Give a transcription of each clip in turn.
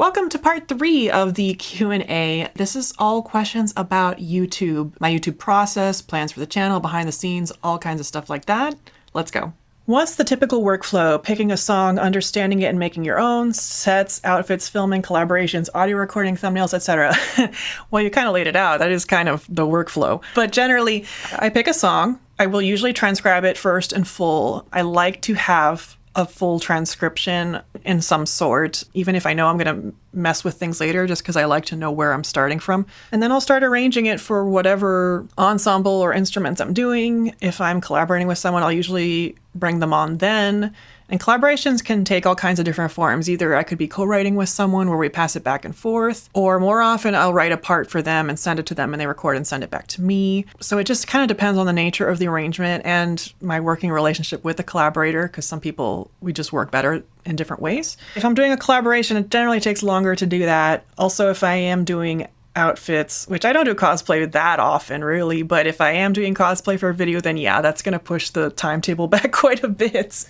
Welcome to part 3 of the Q&A. This is all questions about YouTube, my YouTube process, plans for the channel, behind the scenes, all kinds of stuff like that. Let's go. What's the typical workflow? Picking a song, understanding it, and making your own, sets, outfits, filming, collaborations, audio recording, thumbnails, etc. Well, you kind of laid it out. That is kind of the workflow. But generally, I pick a song. I will usually transcribe it first in full. I like to have a full transcription in some sort, even if I know I'm going to mess with things later, just because I like to know where I'm starting from. And then I'll start arranging it for whatever ensemble or instruments I'm doing. If I'm collaborating with someone, I'll usually bring them on then. And collaborations can take all kinds of different forms. Either I could be co-writing with someone where we pass it back and forth, or more often I'll write a part for them and send it to them and they record and send it back to me. So it just kind of depends on the nature of the arrangement and my working relationship with the collaborator, because some people, we just work better in different ways. If I'm doing a collaboration, it generally takes longer to do that. Also, if I am doing outfits, which I don't do cosplay that often really, but if I am doing cosplay for a video, then yeah, that's going to push the timetable back quite a bit.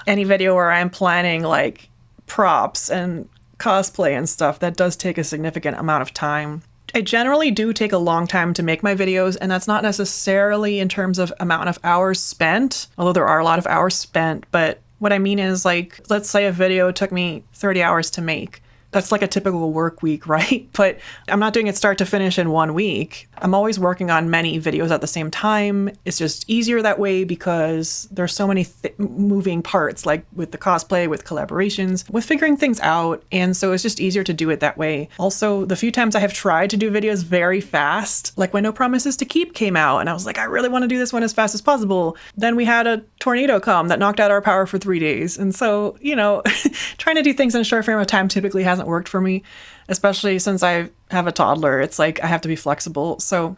Any video where I'm planning like props and cosplay and stuff, that does take a significant amount of time. I generally do take a long time to make my videos, and that's not necessarily in terms of amount of hours spent, although there are a lot of hours spent, but what I mean is, like, let's say a video took me 30 hours to make. That's like a typical work week, right? But I'm not doing it start to finish in 1 week. I'm always working on many videos at the same time. It's just easier that way because there's so many moving parts, like with the cosplay, with collaborations, with figuring things out. And so it's just easier to do it that way. Also, the few times I have tried to do videos very fast, like when No Promises to Keep came out, and I was like, I really want to do this one as fast as possible. Then we had a tornado come that knocked out our power for 3 days. And so, you know, trying to do things in a short frame of time typically hasn't worked for me, especially since I have a toddler. It's like I have to be flexible. So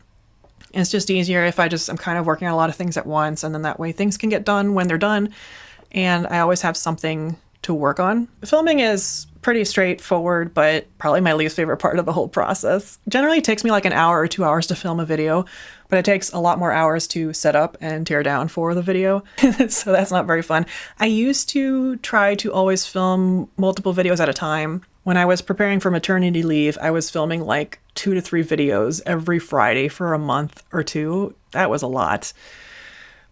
it's just easier if I'm kind of working on a lot of things at once, and then that way things can get done when they're done, and I always have something to work on. Filming is pretty straightforward, but probably my least favorite part of the whole process. Generally, it takes me like an hour or 2 hours to film a video, but it takes a lot more hours to set up and tear down for the video. So that's not very fun. I used to try to always film multiple videos at a time. When I was preparing for maternity leave, I was filming like 2 to 3 videos every Friday for a month or two. That was a lot.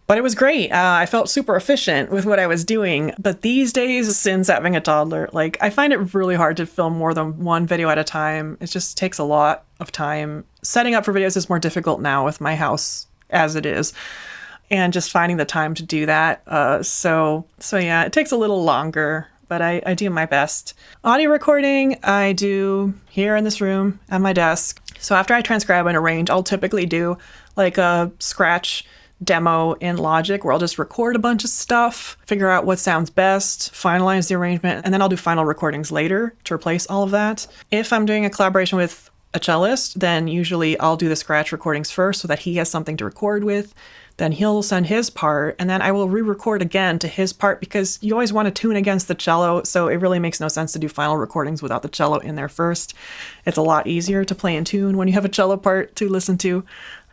But it was great. I felt super efficient with what I was doing. But these days, since having a toddler, like, I find it really hard to film more than one video at a time. It just takes a lot of time. Setting up for videos is more difficult now with my house as it is, and just finding the time to do that. So yeah, it takes a little longer, but I do my best. Audio recording, I do here in this room at my desk. So after I transcribe and arrange, I'll typically do like a scratch demo in Logic where I'll just record a bunch of stuff, figure out what sounds best, finalize the arrangement, and then I'll do final recordings later to replace all of that. If I'm doing a collaboration with a cellist, then usually I'll do the scratch recordings first so that he has something to record with. Then he'll send his part, and then I will re-record again to his part, because you always want to tune against the cello, so it really makes no sense to do final recordings without the cello in there first. It's a lot easier to play in tune when you have a cello part to listen to.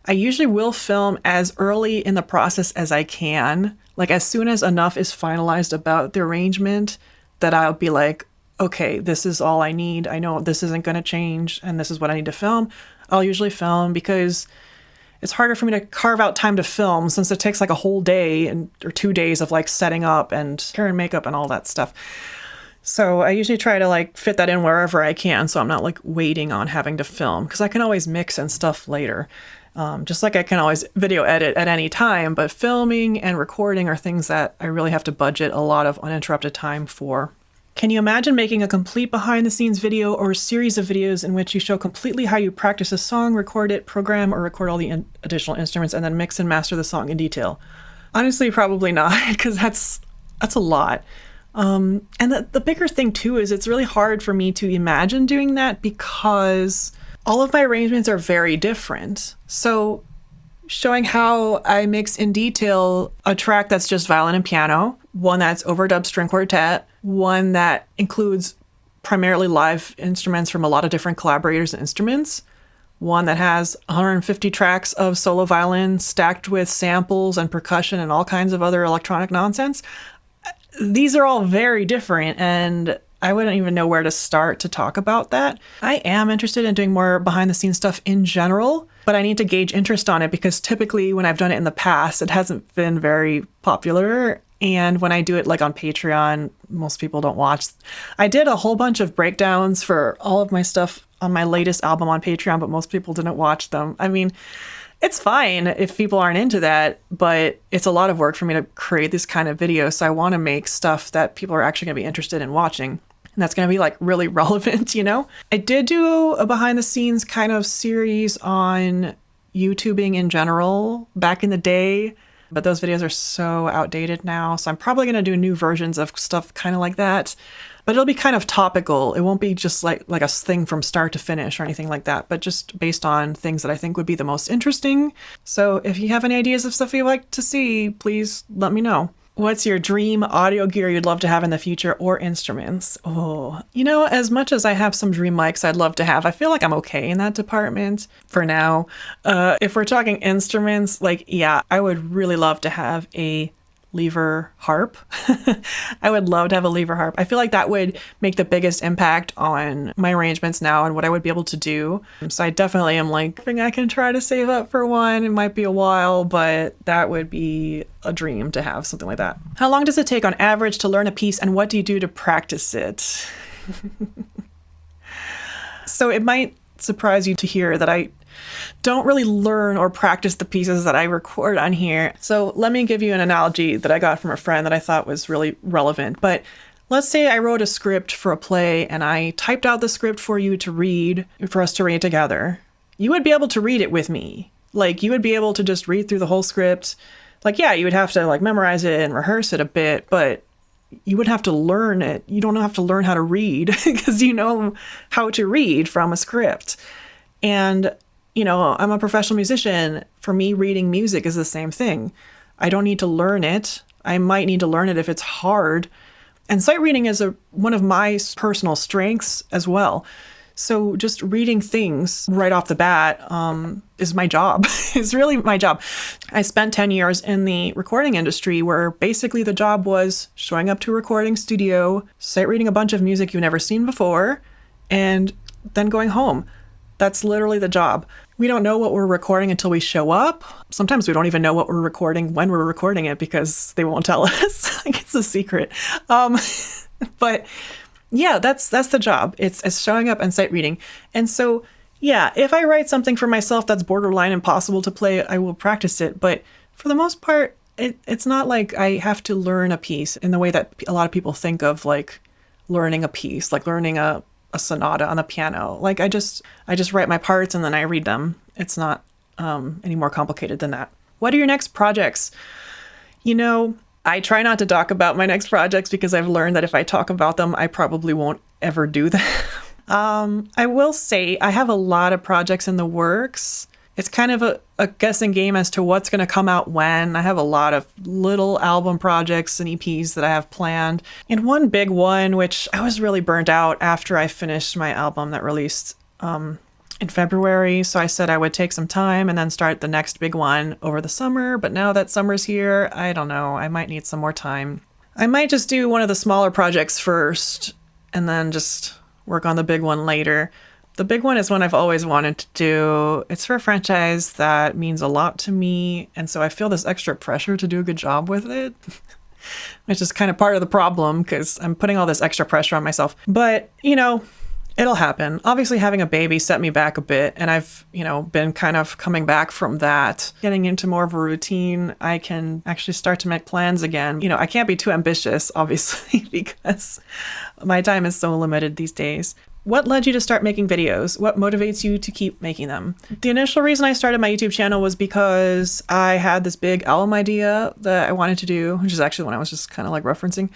I usually will film as early in the process as I can, like as soon as enough is finalized about the arrangement that I'll be like, okay, this is all I need. I know this isn't going to change, and this is what I need to film. I'll usually film, because it's harder for me to carve out time to film since it takes like a whole day or 2 days of like setting up and hair and makeup and all that stuff. So I usually try to like fit that in wherever I can, so I'm not like waiting on having to film, because I can always mix and stuff later. Just like I can always video edit at any time, but filming and recording are things that I really have to budget a lot of uninterrupted time for. Can you imagine making a complete behind-the-scenes video or a series of videos in which you show completely how you practice a song, record it, program, or record all the additional instruments, and then mix and master the song in detail? Honestly, probably not, because that's a lot. And the bigger thing, too, is it's really hard for me to imagine doing that because all of my arrangements are very different. So showing how I mix in detail a track that's just violin and piano, one that's overdubbed string quartet, one that includes primarily live instruments from a lot of different collaborators and instruments, one that has 150 tracks of solo violin stacked with samples and percussion and all kinds of other electronic nonsense. These are all very different, and I wouldn't even know where to start to talk about that. I am interested in doing more behind the scenes stuff in general, but I need to gauge interest on it because typically when I've done it in the past, it hasn't been very popular. And when I do it like on Patreon, most people don't watch. I did a whole bunch of breakdowns for all of my stuff on my latest album on Patreon, but most people didn't watch them. I mean, it's fine if people aren't into that, but it's a lot of work for me to create this kind of video. So I want to make stuff that people are actually going to be interested in watching. And that's going to be like really relevant, you know? I did do a behind the scenes kind of series on YouTubing in general back in the day, but those videos are so outdated now. So I'm probably going to do new versions of stuff kind of like that. But it'll be kind of topical. It won't be just like a thing from start to finish or anything like that, but just based on things that I think would be the most interesting. So if you have any ideas of stuff you'd like to see, please let me know. What's your dream audio gear you'd love to have in the future or instruments? Oh, you know, as much as I have some dream mics I'd love to have, I feel like I'm okay in that department for now. If we're talking instruments, like, yeah, I would really love to have a lever harp. I would love to have a lever harp. I feel like that would make the biggest impact on my arrangements now and what I would be able to do. So I definitely am like, I think I can try to save up for one. It might be a while, but that would be a dream to have something like that. How long does it take on average to learn a piece and what do you do to practice it? So it might surprise you to hear that I don't really learn or practice the pieces that I record on here. So let me give you an analogy that I got from a friend that I thought was really relevant. But let's say I wrote a script for a play and I typed out the script for you to read, for us to read together. You would be able to read it with me. Like you would be able to just read through the whole script. Like, yeah, you would have to like memorize it and rehearse it a bit, but you would have to learn it. You don't have to learn how to read because you know how to read from a script. And you know, I'm a professional musician. For me, reading music is the same thing. I don't need to learn it. I might need to learn it if it's hard. And sight reading is one of my personal strengths as well. So just reading things right off the bat is my job. It's really my job. I spent 10 years in the recording industry where basically the job was showing up to a recording studio, sight reading a bunch of music you've never seen before, and then going home. That's literally the job. We don't know what we're recording until we show up. Sometimes we don't even know what we're recording when we're recording it because they won't tell us. Like it's a secret. But yeah, that's the job. It's showing up and sight reading. And so, yeah, if I write something for myself that's borderline impossible to play, I will practice it. But for the most part, it's not like I have to learn a piece in the way that a lot of people think of like learning a piece, like learning a sonata on the piano. Like I just write my parts and then I read them. It's not any more complicated than that. What are your next projects? You know, I try not to talk about my next projects because I've learned that if I talk about them, I probably won't ever do them. I will say I have a lot of projects in the works. It's kind of a guessing game as to what's going to come out when. I have a lot of little album projects and EPs that I have planned. And one big one, which I was really burnt out after I finished my album that released in February. So I said I would take some time and then start the next big one over the summer. But now that summer's here, I don't know. I might need some more time. I might just do one of the smaller projects first and then just work on the big one later. The big one is one I've always wanted to do. It's for a franchise that means a lot to me. And so I feel this extra pressure to do a good job with it, which is kind of part of the problem because I'm putting all this extra pressure on myself. But, you know, it'll happen. Obviously, having a baby set me back a bit. And I've, you know, been kind of coming back from that, getting into more of a routine. I can actually start to make plans again. You know, I can't be too ambitious, obviously, because my time is so limited these days. What led you to start making videos? What motivates you to keep making them? The initial reason I started my YouTube channel was because I had this big album idea that I wanted to do, which is actually when I was just kind of like referencing,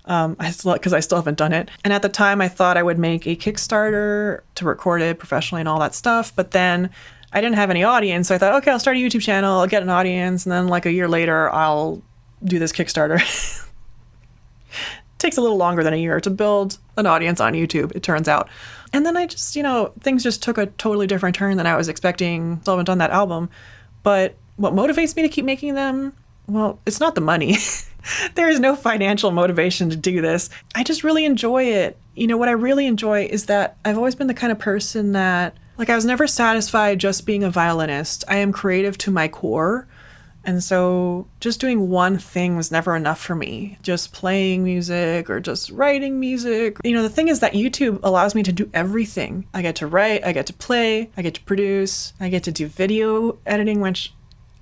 because I still haven't done it. And at the time I thought I would make a Kickstarter to record it professionally and all that stuff. But then I didn't have any audience. So I thought, okay, I'll start a YouTube channel. I'll get an audience. And then like a year later, I'll do this Kickstarter. Takes a little longer than a year to build an audience on YouTube, it turns out. And then I just, you know, things just took a totally different turn than I was expecting. Still haven't done that album. But what motivates me to keep making them? well, it's not the money. There is no financial motivation to do this. I just really enjoy it. You know, what I really enjoy is that I've always been the kind of person that, like, I was never satisfied just being a violinist. I am creative to my core. And so just doing one thing was never enough for me. Just playing music or just writing music. You know, the thing is that YouTube allows me to do everything. I get to write, I get to play, I get to produce, I get to do video editing, which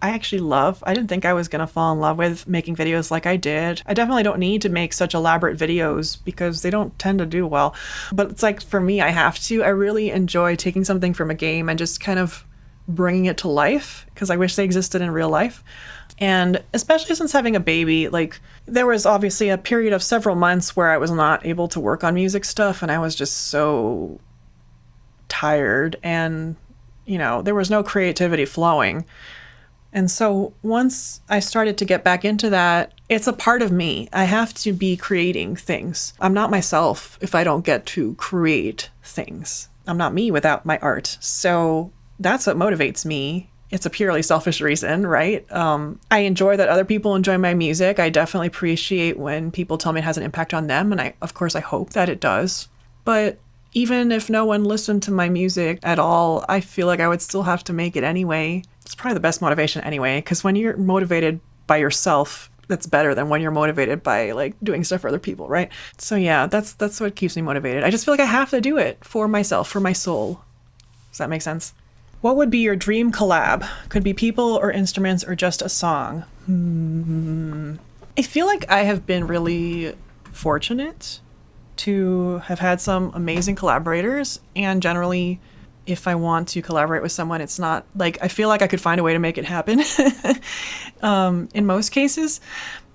I actually love. I didn't think I was going to fall in love with making videos like I did. I definitely don't need to make such elaborate videos because they don't tend to do well. But it's like, for me, I have to. I really enjoy taking something from a game and just kind of bringing it to life, because I wish they existed in real life. And especially since having a baby, like, there was obviously a period of several months where I was not able to work on music stuff, and I was just so tired, and, you know, there was no creativity flowing. And so once I started to get back into that, it's a part of me. I have to be creating things. I'm not myself if I don't get to create things. I'm not me without my art. So that's what motivates me. It's a purely selfish reason, right? I enjoy that other people enjoy my music. I definitely appreciate when people tell me it has an impact on them. And of course, I hope that it does. But even if no one listened to my music at all, I feel like I would still have to make it anyway. It's probably the best motivation anyway, because when you're motivated by yourself, that's better than when you're motivated by, like, doing stuff for other people, right? So yeah, that's what keeps me motivated. I just feel like I have to do it for myself, for my soul. Does that make sense? What would be your dream collab? Could be people or instruments or just a song. I feel like I have been really fortunate to have had some amazing collaborators, and generally, if I want to collaborate with someone, it's not like, I feel like I could find a way to make it happen in most cases.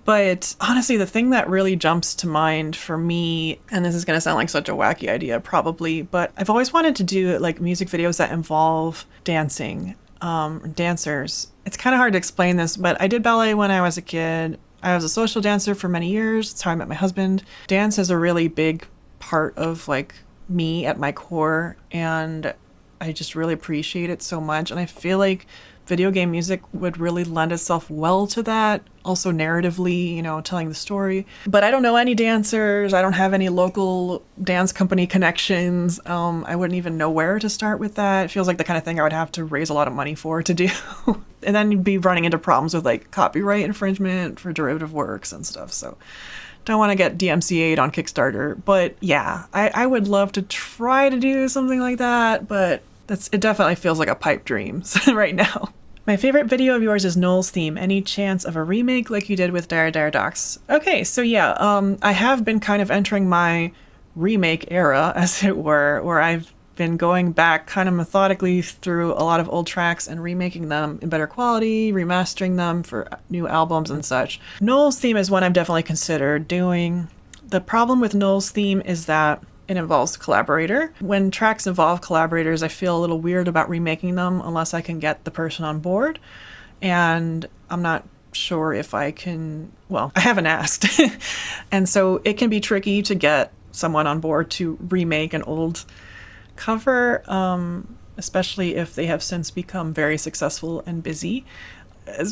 But honestly, the thing that really jumps to mind for me, and this is going to sound like such a wacky idea probably, but I've always wanted to do, like, music videos that involve dancing, dancers. It's kind of hard to explain this, but I did ballet when I was a kid. I was a social dancer for many years. That's how I met my husband. Dance is a really big part of, like, me at my core, and I just really appreciate it so much. And I feel like video game music would really lend itself well to that. Also narratively, you know, telling the story. But I don't know any dancers. I don't have any local dance company connections. I wouldn't even know where to start with that. It feels like the kind of thing I would have to raise a lot of money for to do. And then you'd be running into problems with, like, copyright infringement for derivative works and stuff. So don't want to get DMCA'd on Kickstarter. But yeah, I would love to try to do something like that, but it definitely feels like a pipe dream right now. My favorite video of yours is Noel's theme. Any chance of a remake like you did with Dire Dire Docs? Okay, so yeah, I have been kind of entering my remake era, as it were, where I've been going back kind of methodically through a lot of old tracks and remaking them in better quality, remastering them for new albums and such. Noel's theme is one I've definitely considered doing. The problem with Noel's theme is that it involves a collaborator. When tracks involve collaborators, I feel a little weird about remaking them unless I can get the person on board. And I'm not sure if I can, well, I haven't asked. And so it can be tricky to get someone on board to remake an old cover, especially if they have since become very successful and busy,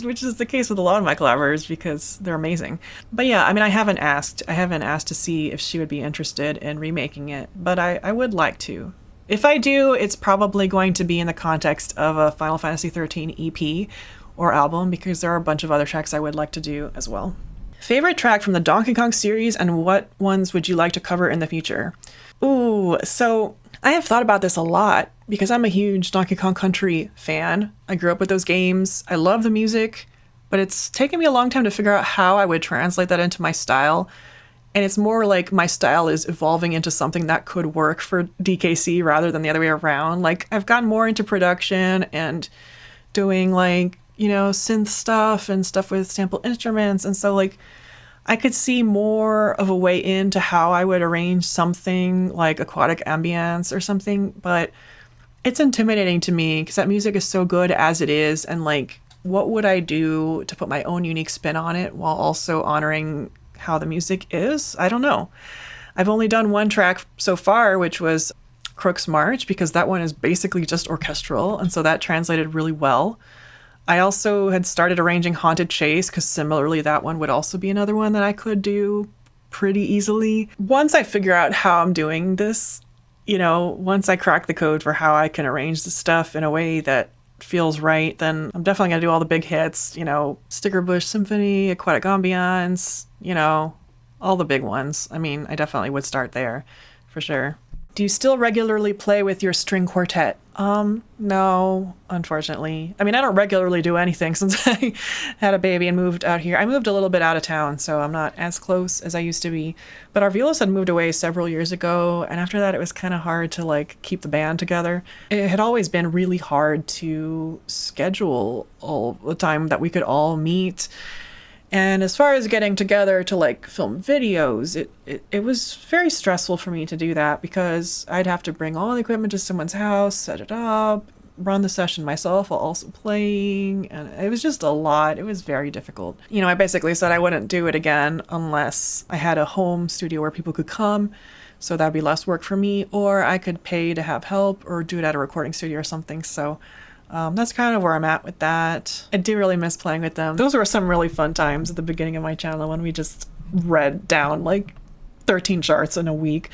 which is the case with a lot of my collaborators because they're amazing. But yeah, I mean, I haven't asked to see if she would be interested in remaking it, but I would like to. If I do, it's probably going to be in the context of a Final Fantasy XIII EP or album, because there are a bunch of other tracks I would like to do as well. Favorite track from the Donkey Kong series, and what ones would you like to cover in the future? Ooh, so I have thought about this a lot because I'm a huge Donkey Kong Country fan. I grew up with those games. I love the music, but it's taken me a long time to figure out how I would translate that into my style. And it's more like my style is evolving into something that could work for DKC rather than the other way around. Like, I've gotten more into production and doing, like, you know, synth stuff and stuff with sample instruments. And so, like, I could see more of a way into how I would arrange something like aquatic ambience or something, but it's intimidating to me because that music is so good as it is. And, like, what would I do to put my own unique spin on it while also honoring how the music is? I don't know. I've only done one track so far, which was Crook's March, because that one is basically just orchestral. And so that translated really well. I also had started arranging Haunted Chase because similarly, that one would also be another one that I could do pretty easily. Once I figure out how I'm doing this, once I crack the code for how I can arrange the stuff in a way that feels right, then I'm definitely going to do all the big hits, Sticker Bush Symphony, Aquatic Ambiance, all the big ones. I mean, I definitely would start there for sure. Do you still regularly play with your string quartet? No, unfortunately. I mean, I don't regularly do anything since I had a baby and moved out here. I moved a little bit out of town, so I'm not as close as I used to be. But our violist had moved away several years ago, and after that it was kind of hard to keep the band together. It had always been really hard to schedule all the time that we could all meet. And as far as getting together to film videos, it was very stressful for me to do that because I'd have to bring all the equipment to someone's house, set it up, run the session myself while also playing. And it was just a lot. It was very difficult. I basically said I wouldn't do it again unless I had a home studio where people could come. So that'd be less work for me, or I could pay to have help or do it at a recording studio or something. So that's kind of where I'm at with that. I do really miss playing with them. Those were some really fun times at the beginning of my channel when we just read down 13 charts in a week.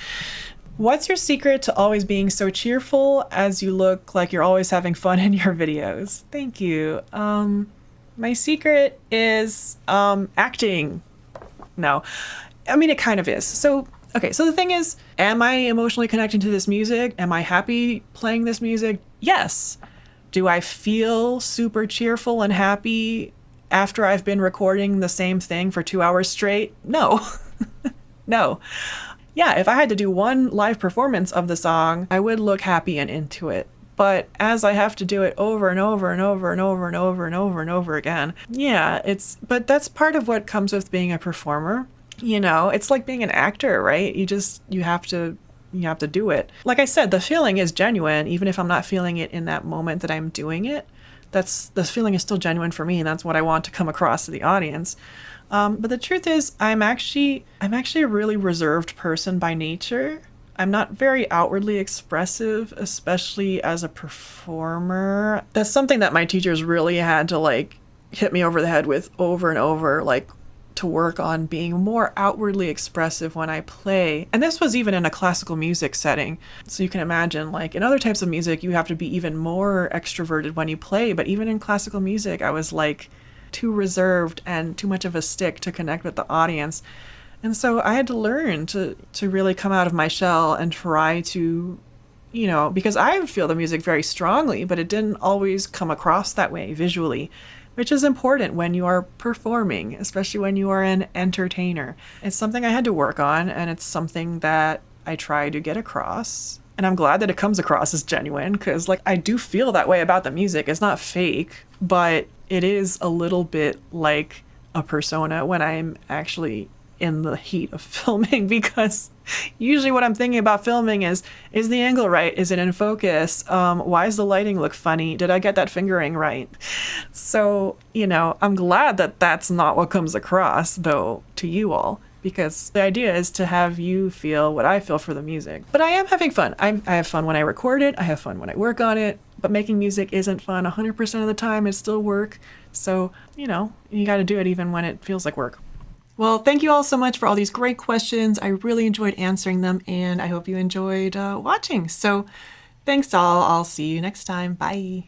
What's your secret to always being so cheerful as you look like you're always having fun in your videos? Thank you. My secret is acting. No, I mean, it kind of is. So the thing is, am I emotionally connecting to this music? Am I happy playing this music? Yes. Do I feel super cheerful and happy after I've been recording the same thing for 2 hours straight? No. No. Yeah, if I had to do one live performance of the song, I would look happy and into it. But as I have to do it over and over and over and over and over and over and over again, but that's part of what comes with being a performer. It's like being an actor, right? You have to do it. Like I said, the feeling is genuine, even if I'm not feeling it in that moment that I'm doing it. The feeling is still genuine for me, and that's what I want to come across to the audience. But the truth is, I'm actually a really reserved person by nature. I'm not very outwardly expressive, especially as a performer. That's something that my teachers really had to hit me over the head with over and over, to work on being more outwardly expressive when I play. And this was even in a classical music setting. So you can imagine, in other types of music, you have to be even more extroverted when you play. But even in classical music, I was too reserved and too much of a stick to connect with the audience. And so I had to learn to really come out of my shell and try to, because I feel the music very strongly, but it didn't always come across that way visually, which is important when you are performing, especially when you are an entertainer. It's something I had to work on, and it's something that I try to get across. And I'm glad that it comes across as genuine, because I do feel that way about the music. It's not fake, but it is a little bit like a persona when I'm actually in the heat of filming, because usually what I'm thinking about filming is the angle right? Is it in focus? Why does the lighting look funny? Did I get that fingering right? So, I'm glad that that's not what comes across, though, to you all, because the idea is to have you feel what I feel for the music. But I am having fun. I have fun when I record it. I have fun when I work on it. But making music isn't fun 100% of the time. It's still work. So, you got to do it even when it feels like work. Well, thank you all so much for all these great questions. I really enjoyed answering them, and I hope you enjoyed watching. So thanks all. I'll see you next time. Bye.